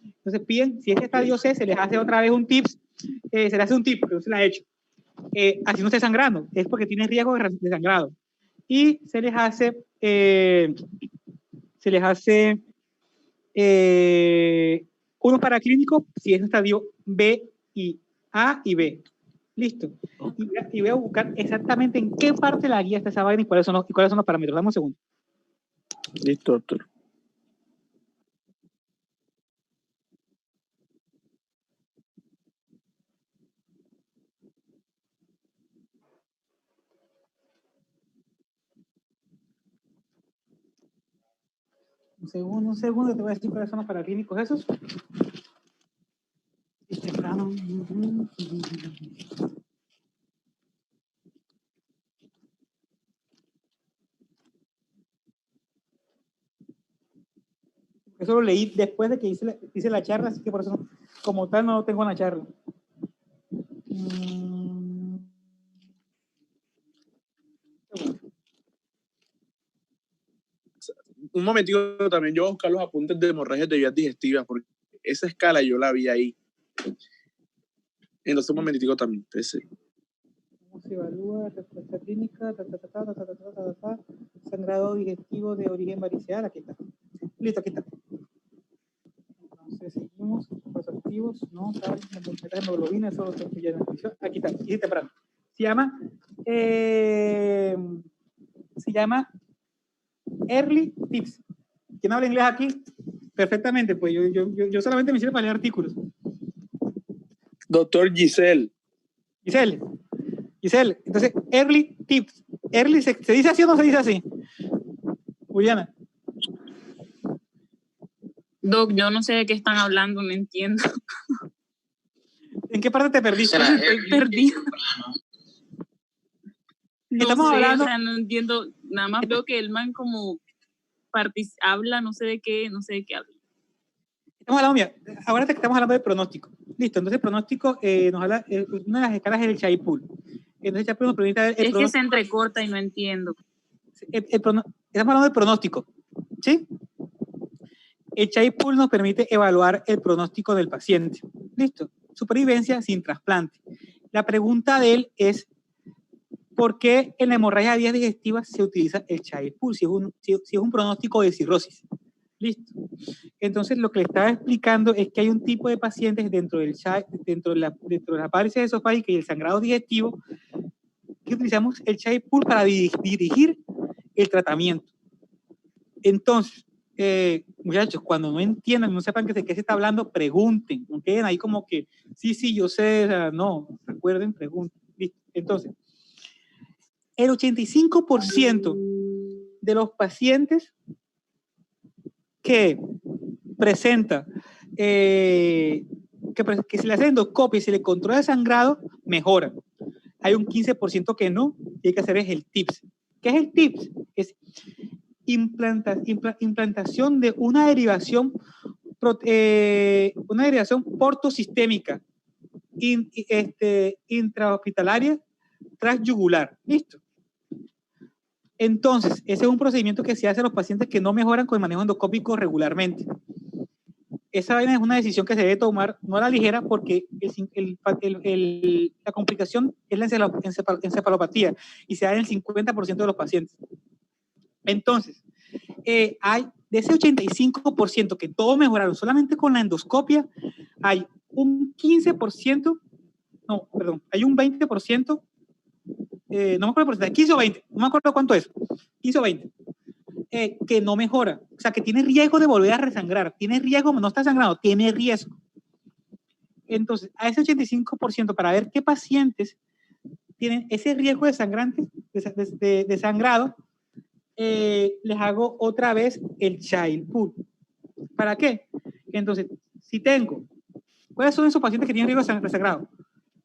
Entonces piden, si es estadio C, se les hace otra vez un TIPS, se le hace un TIP, pero no se le ha hecho. Así no está sangrando, es porque tiene riesgo de sangrado. Y se les hace se les hace uno paraclínico si es un estadio B y A y B. Listo. Y voy a buscar exactamente en qué parte de la guía está esa vaina y cuáles son los parámetros. Dame un segundo. Listo, doctor. Un segundo, te voy a decir cuáles son los paraclínicos esos. Eso lo leí después de que hice la charla, así que por eso, como tal, no lo tengo en la charla. Un momentito también, yo voy a buscar los apuntes de hemorragias de vías digestivas, porque esa escala yo la vi ahí. Entonces, un momentito también. ¿Cómo se evalúa? Respuesta clínica, sangrado digestivo de origen variceal, aquí está. Listo, aquí está. Entonces, seguimos, los activos, no, tal, la hemoglobina, eso lo tengo ya en la descripción. Aquí está, y temprano. Se llama Early Tips. ¿Quién habla inglés aquí? Perfectamente, pues yo solamente me sirve para leer artículos. Doctor Giselle, entonces, Early Tips. Early, ¿se dice así o no se dice así? Juliana. Doc, yo no sé de qué están hablando, no entiendo. ¿En qué parte te perdiste? Estoy perdida. No Estamos sé, hablando... o sea, no entiendo. Nada más veo que el man como habla, no sé de qué habla. Estamos hablando, mira, ahora que estamos hablando de pronóstico. Listo, entonces el pronóstico nos habla, una de las escalas es el Chai-Pool. Entonces el Chai-Pool nos permite ver es que se entrecorta y no entiendo. Estamos hablando del pronóstico, ¿sí? El Chai-Pool nos permite evaluar el pronóstico del paciente. Listo, supervivencia sin trasplante. La pregunta de él es, ¿por qué en la hemorragia de vías digestivas se utiliza el Chai-Pool si es un pronóstico de cirrosis? Listo. Entonces, lo que le estaba explicando es que hay un tipo de pacientes dentro de la parálisis esofágica y el sangrado digestivo que utilizamos el Chai-Pool para dirigir el tratamiento. Entonces, muchachos, cuando no entiendan, no sepan de qué se está hablando, pregunten. No queden ahí como que, sí, yo sé, o sea, no, recuerden, pregunten. Listo. Entonces, el 85% de los pacientes que presenta, que se le hace endoscopia y se le controla el sangrado, mejora. Hay un 15% que no, y hay que hacer es el TIPS. ¿Qué es el TIPS? Es implantación de una derivación portosistémica intrahospitalaria transyugular. ¿Listo? Entonces, ese es un procedimiento que se hace a los pacientes que no mejoran con el manejo endoscópico regularmente. Esa vaina es una decisión que se debe tomar, no a la ligera, porque la complicación es la encefalopatía y se da en el 50% de los pacientes. Entonces, hay de ese 85% que todos mejoraron solamente con la endoscopia, hay un 15%, no, perdón, hay un 20%, no me acuerdo el porcentaje, 15 o 20, no me acuerdo cuánto es, 15 o 20, que no mejora, o sea, que tiene riesgo de volver a resangrar, tiene riesgo, no está sangrando, tiene riesgo. Entonces, a ese 85%, para ver qué pacientes tienen ese riesgo de sangrantes, de sangrado, les hago otra vez el Chai-Pool. ¿Para qué? Entonces, si tengo, ¿cuáles son esos pacientes que tienen riesgo de sangrado?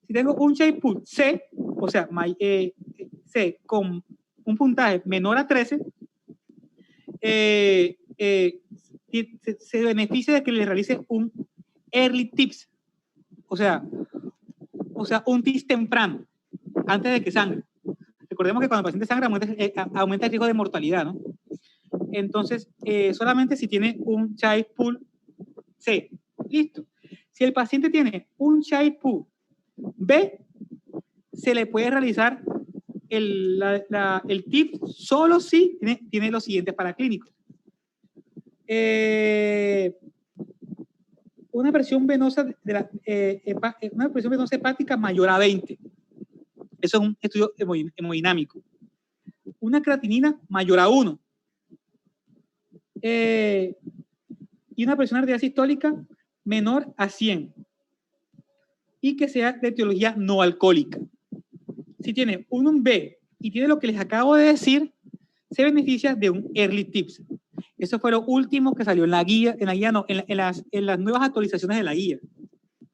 Si tengo un Chai-Pool C, o sea, C con un puntaje menor a 13, se beneficia de que le realice un early tips, o sea, un tips temprano, antes de que sangre. Recordemos que cuando el paciente sangra aumenta el riesgo de mortalidad, ¿no? Entonces, solamente si tiene un Chai-Pool C. Listo. Si el paciente tiene un Chai-Pool B, se le puede realizar el TIP solo si tiene los siguientes paraclínicos. Una presión venosa una presión venosa hepática mayor a 20. Eso es un estudio hemodinámico. Una creatinina mayor a 1. Y una presión arterial sistólica menor a 100. Y que sea de etiología no alcohólica. Si tiene un B y tiene lo que les acabo de decir, se beneficia de un early tips. Eso fue lo último que salió en la guía, en las nuevas actualizaciones de la guía.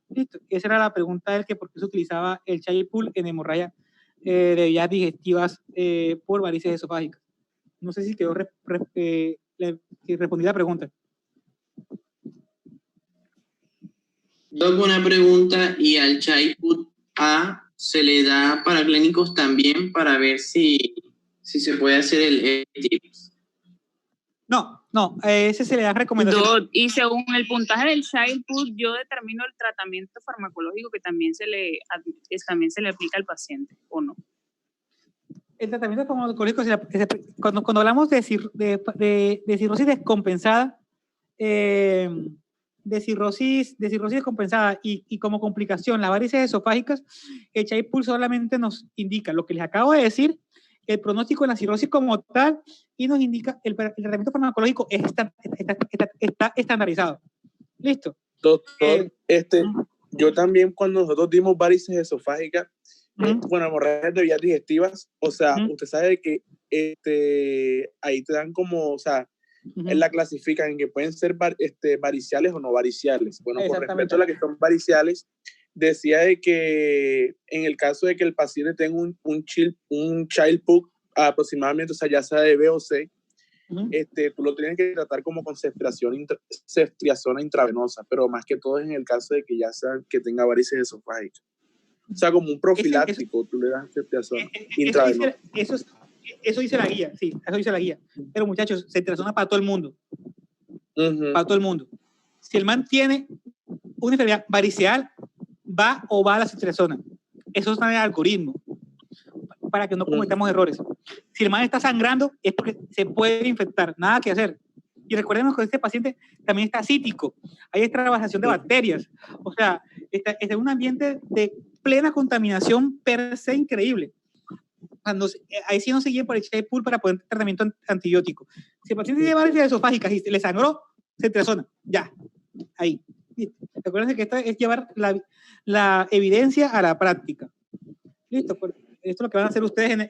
¿Listo? Esa era la pregunta del que por qué se utilizaba el child pool en hemorragia de vías digestivas por varices esofágicas. No sé si quedó si respondí la pregunta. Doc, una pregunta, y al child pool A se le da para clínicos también para ver si se puede hacer el tips. No, ese se le da recomendación. Y según el puntaje del child pool, yo determino el tratamiento farmacológico que también se le aplica al paciente, ¿o no? El tratamiento farmacológico, cuando hablamos de cirrosis descompensada, de cirrosis descompensada y como complicación las varices esofágicas, el child pool solamente nos indica lo que les acabo de decir, el pronóstico de la cirrosis como tal, y nos indica el tratamiento farmacológico está estandarizado. ¿Listo? Doctor, yo también cuando nosotros dimos varices esofágicas, bueno, hemorragias de vías digestivas, o sea, usted sabe que ahí te dan como, o sea, la clasifican en que pueden ser variciales o no variciales. Bueno, con respecto a las que son variciales, decía de que en el caso de que el paciente tenga un child pool aproximadamente, o sea, ya sea de B o C, tú lo tienes que tratar como con ceftriaxona intravenosa, pero más que todo es en el caso de que ya sea que tenga varices esofágicas. O sea, como un profiláctico, tú le das ceftriaxona intravenosa. Eso dice la guía, sí, eso dice la guía. Pero muchachos, ceftriaxona para todo el mundo. Para todo el mundo. Si el man tiene una enfermedad variceal, va a la ceftriaxona. Eso está en el algoritmo, para que no cometamos errores. Si el man está sangrando, es porque se puede infectar, nada que hacer. Y recordemos que este paciente también está cítico, hay extravasación de bacterias, o sea, está en un ambiente de plena contaminación per se increíble. Ahí sí no se guía por el child pool para poner tratamiento antibiótico. Si el paciente tiene varices esofágicas y le sangró, ceftriaxona, ya, ahí. Recuerden que esto es llevar la evidencia a la práctica. Listo, esto es lo que van a hacer ustedes en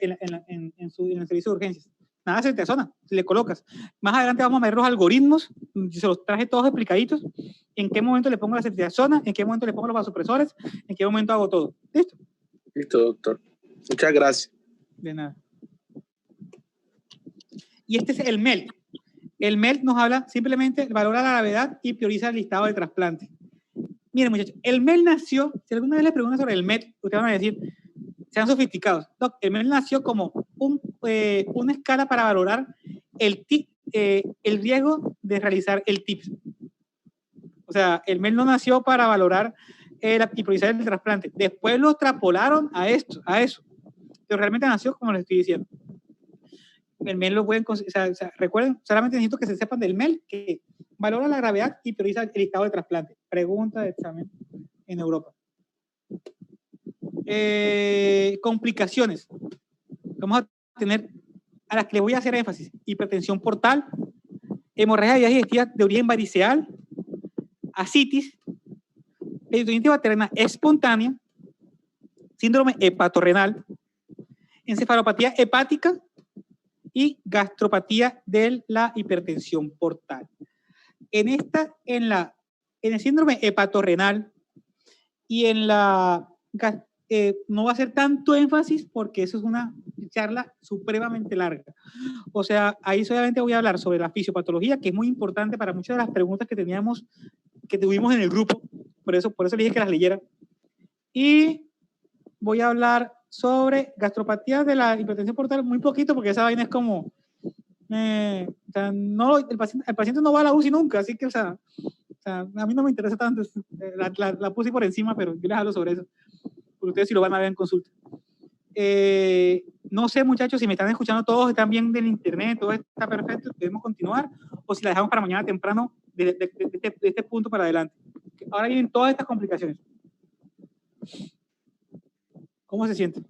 el servicio de urgencias. Nada, ceftriaxona, si le colocas. Más adelante vamos a ver los algoritmos, se los traje todos explicaditos, en qué momento le pongo la ceftriaxona, en qué momento le pongo los vasopresores, en qué momento hago todo. ¿Listo? Listo, doctor. Muchas gracias. De nada. Y este es el MELT. El MELT nos habla simplemente, valora la gravedad y prioriza el listado de trasplante. Miren, muchachos, el MELT nació, si alguna vez les preguntan sobre el MELT, ustedes van a decir, sean sofisticados. No, el MELT nació como una escala para valorar el riesgo de realizar el TIPS. O sea, el MELT no nació para valorar y priorizar el trasplante. Después lo extrapolaron a eso. Pero realmente nació como les estoy diciendo. El MELT lo pueden, recuerden, solamente necesito que se sepan del MELT, que valora la gravedad y prioriza el listado de trasplante. Pregunta de examen en Europa. Complicaciones. Vamos a tener, a las que les voy a hacer énfasis: hipertensión portal, hemorragia de vías digestivas de origen variceal, ascitis, peritonitis bacteriana espontánea, síndrome hepatorrenal, encefalopatía hepática y gastropatía de la hipertensión portal. En el síndrome hepatorrenal y en la no va a ser tanto énfasis porque eso es una charla supremamente larga. O sea, ahí solamente voy a hablar sobre la fisiopatología, que es muy importante para muchas de las preguntas que tuvimos en el grupo. Por eso le dije que las leyera. Y voy a hablar sobre gastropatía de la hipertensión portal muy poquito, porque esa vaina es como o sea, no, el paciente no va a la UCI nunca, así que o sea, a mí no me interesa tanto, la puse por encima, pero yo les hablo sobre eso, porque ustedes sí lo van a ver en consulta. No sé, muchachos, si me están escuchando todos, están bien del internet, todo está perfecto, debemos continuar, o si la dejamos para mañana temprano, de este punto para adelante. Ahora vienen todas estas complicaciones. ¿Cómo se siente?